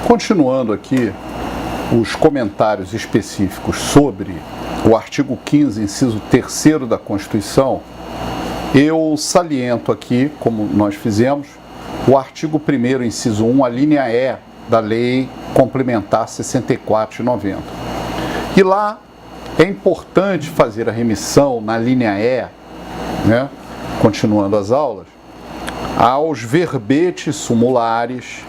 Continuando aqui os comentários específicos sobre o artigo 15, inciso 3º da Constituição, eu saliento aqui, como nós fizemos, o artigo 1º, inciso 1, a linha E da Lei Complementar 64 de 90. E lá é importante fazer a remissão na linha E, né, continuando as aulas, aos verbetes sumulares,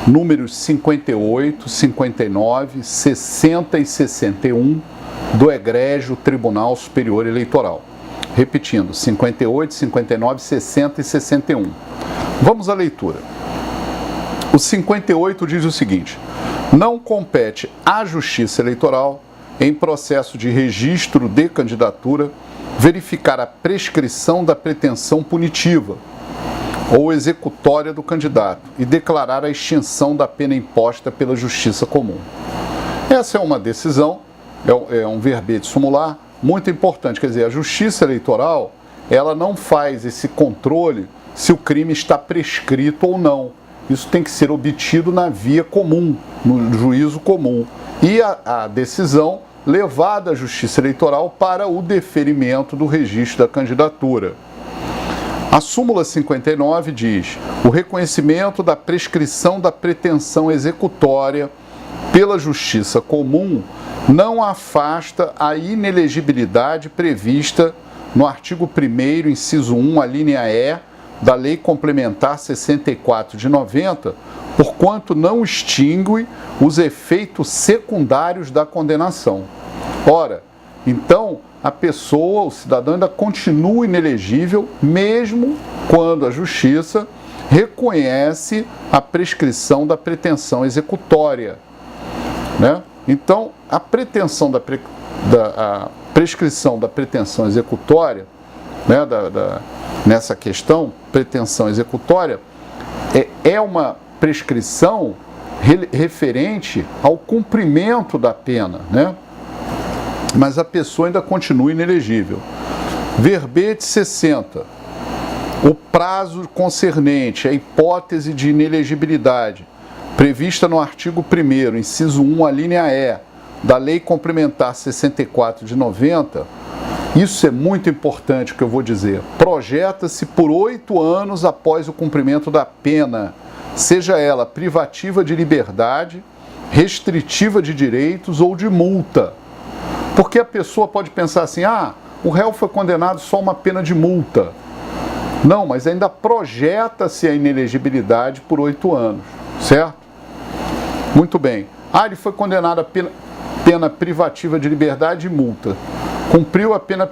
números 58, 59, 60 e 61 do Egrégio Tribunal Superior Eleitoral. Repetindo, 58, 59, 60 e 61. Vamos à leitura. O 58 diz o seguinte: não compete à Justiça Eleitoral, em processo de registro de candidatura, verificar a prescrição da pretensão punitiva ou executória do candidato e declarar a extinção da pena imposta pela Justiça Comum. Essa é uma decisão, é um verbete sumular muito importante. Quer dizer, a Justiça Eleitoral, ela não faz esse controle se o crime está prescrito ou não. Isso tem que ser obtido na via comum, no juízo comum. E a decisão levada à Justiça Eleitoral para o deferimento do registro da candidatura. A súmula 59 diz: o reconhecimento da prescrição da pretensão executória pela Justiça Comum não afasta a inelegibilidade prevista no artigo 1º, inciso 1, a linha E, da Lei Complementar 64 de 90, porquanto não extingue os efeitos secundários da condenação. Ora, então, a pessoa, o cidadão, ainda continua inelegível, mesmo quando a Justiça reconhece a prescrição da pretensão executória, né? Então, a prescrição da pretensão executória, né, nessa questão, pretensão executória, é uma prescrição referente ao cumprimento da pena, né? Mas a pessoa ainda continua inelegível. Verbete 60. O prazo concernente à hipótese de inelegibilidade prevista no artigo 1º, inciso 1, a linha E, da Lei Complementar 64 de 90, isso é muito importante, o que eu vou dizer. Projeta-se por 8 anos após o cumprimento da pena, seja ela privativa de liberdade, restritiva de direitos ou de multa. Porque a pessoa pode pensar assim: o réu foi condenado só uma pena de multa. Não, mas ainda projeta-se a inelegibilidade por 8 anos, certo? Muito bem. Ele foi condenado a pena privativa de liberdade e multa. Cumpriu a pena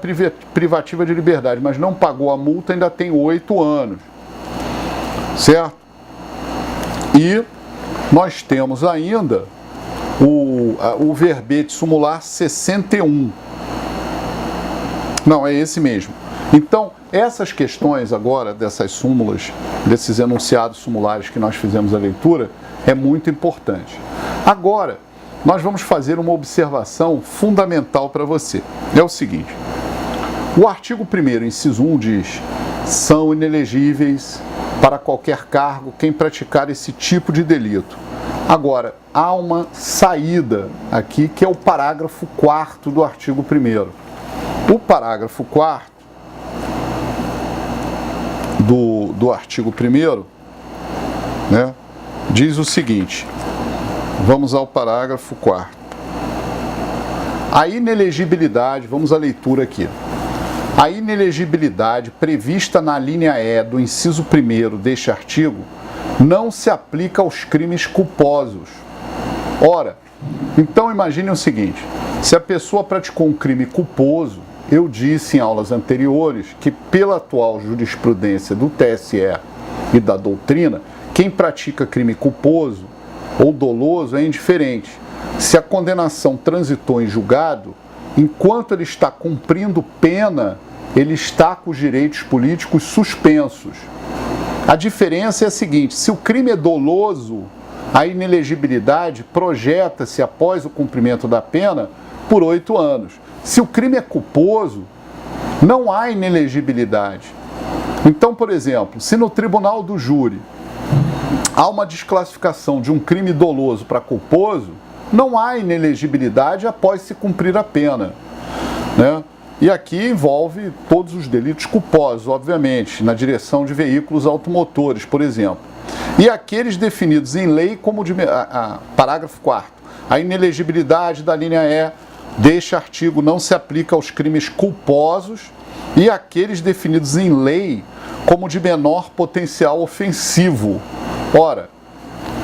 privativa de liberdade, mas não pagou a multa, ainda tem 8 anos, certo? E nós temos ainda o verbete sumular 61. Não, é esse mesmo. Então, essas questões agora, dessas súmulas, desses enunciados sumulares que nós fizemos a leitura, é muito importante. Agora, nós vamos fazer uma observação fundamental para você. É o seguinte: o artigo 1º, inciso 1 diz: são inelegíveis para qualquer cargo quem praticar esse tipo de delito. Agora, há uma saída aqui, que é o parágrafo 4º do artigo 1º. O parágrafo 4º do artigo 1º, né, diz o seguinte. Vamos ao parágrafo 4º. A inelegibilidade, vamos à leitura aqui. A inelegibilidade prevista na linha E do inciso 1º deste artigo não se aplica aos crimes culposos. Ora, então imagine o seguinte: se a pessoa praticou um crime culposo, eu disse em aulas anteriores que, pela atual jurisprudência do TSE e da doutrina, quem pratica crime culposo ou doloso é indiferente. Se a condenação transitou em julgado, enquanto ele está cumprindo pena, ele está com os direitos políticos suspensos. A diferença é a seguinte: se o crime é doloso, a inelegibilidade projeta-se após o cumprimento da pena por 8 anos. Se o crime é culposo, não há inelegibilidade. Então, por exemplo, se no tribunal do júri há uma desclassificação de um crime doloso para culposo, não há inelegibilidade após se cumprir a pena, né? E aqui envolve todos os delitos culposos, obviamente, na direção de veículos automotores, por exemplo. E aqueles definidos em lei como parágrafo 4º. A inelegibilidade da linha E deste artigo não se aplica aos crimes culposos e aqueles definidos em lei como de menor potencial ofensivo. Ora,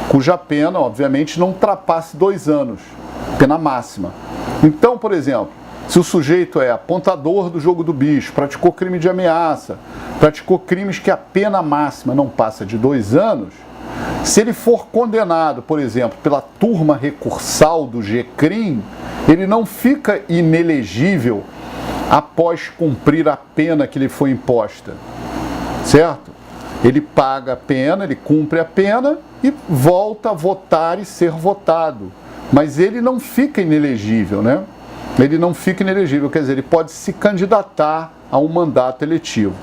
cuja pena, obviamente, não ultrapasse 2 anos, pena máxima. Então, por exemplo, se o sujeito é apontador do jogo do bicho, praticou crime de ameaça, praticou crimes que a pena máxima não passa de 2 anos, se ele for condenado, por exemplo, pela turma recursal do GCRIM, ele não fica inelegível após cumprir a pena que lhe foi imposta, certo? Ele paga a pena, ele cumpre a pena e volta a votar e ser votado. Mas ele não fica inelegível, né? Ele não fica inelegível, quer dizer, ele pode se candidatar a um mandato eletivo.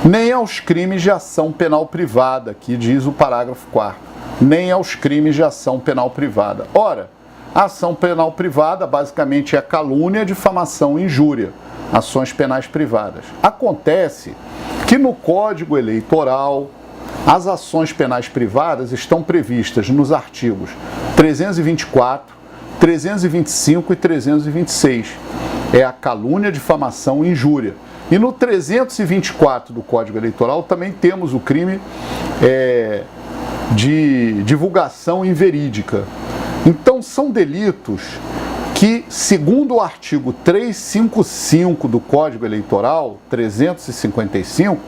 Nem aos crimes de ação penal privada, que diz o parágrafo 4º. Nem aos crimes de ação penal privada. Ora, a ação penal privada basicamente é calúnia, difamação e injúria. Ações penais privadas. Acontece que no Código Eleitoral, as ações penais privadas estão previstas nos artigos 324, 325 e 326. É a calúnia, difamação e injúria. E no 324 do Código Eleitoral também temos o crime de divulgação inverídica. Então são delitos que, segundo o artigo 355 do Código Eleitoral, 355,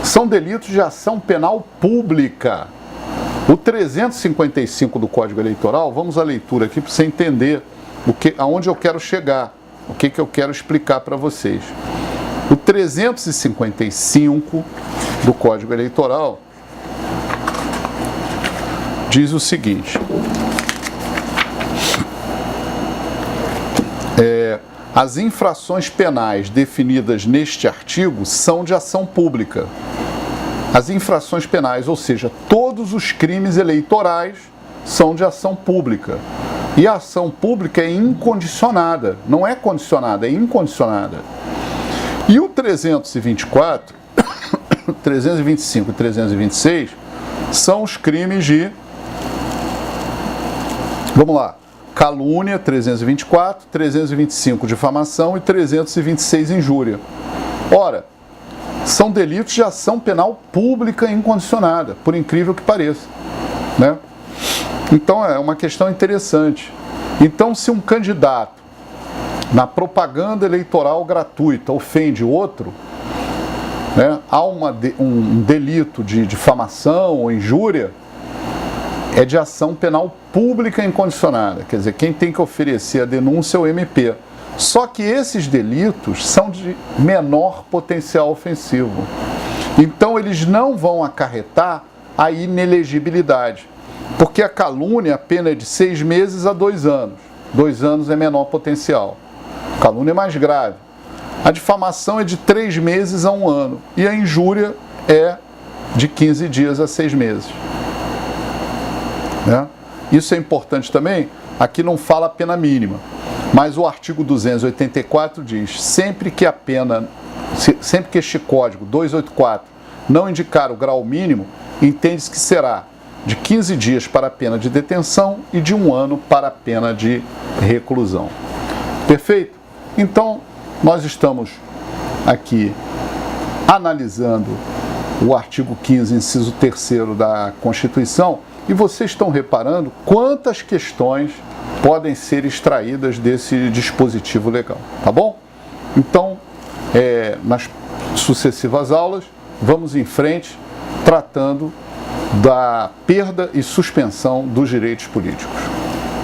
são delitos de ação penal pública. O 355 do Código Eleitoral, vamos à leitura aqui para você entender aonde eu quero chegar, o que eu quero explicar para vocês. O 355 do Código Eleitoral diz o seguinte: as infrações penais definidas neste artigo são de ação pública. As infrações penais, ou seja, todos os crimes eleitorais são de ação pública. E a ação pública é incondicionada, não é condicionada, é incondicionada. E o 324, 325 e 326 são os crimes de, vamos lá, calúnia, 324, 325 difamação e 326 injúria. Ora, são delitos de ação penal pública incondicionada, por incrível que pareça, né? Então é uma questão interessante. Então, se um candidato na propaganda eleitoral gratuita ofende outro, né, há um delito de difamação ou injúria, é de ação penal pública incondicionada. Quer dizer, quem tem que oferecer a denúncia é o MP. Só que esses delitos são de menor potencial ofensivo. Então, eles não vão acarretar a inelegibilidade. Porque a calúnia, a pena é de 6 meses a 2 anos. 2 anos é menor potencial. A calúnia é mais grave. A difamação é de 3 meses a 1 ano. E a injúria é de 15 dias a 6 meses. Né? Isso é importante também. Aqui não fala a pena mínima. Mas o artigo 284 diz: sempre que este código 284 não indicar o grau mínimo, entende-se que será de 15 dias para a pena de detenção e de 1 ano para a pena de reclusão. Perfeito? Então, nós estamos aqui analisando o artigo 15, inciso 3º da Constituição, e vocês estão reparando quantas questões podem ser extraídas desse dispositivo legal, tá bom? Então, nas sucessivas aulas, vamos em frente tratando da perda e suspensão dos direitos políticos.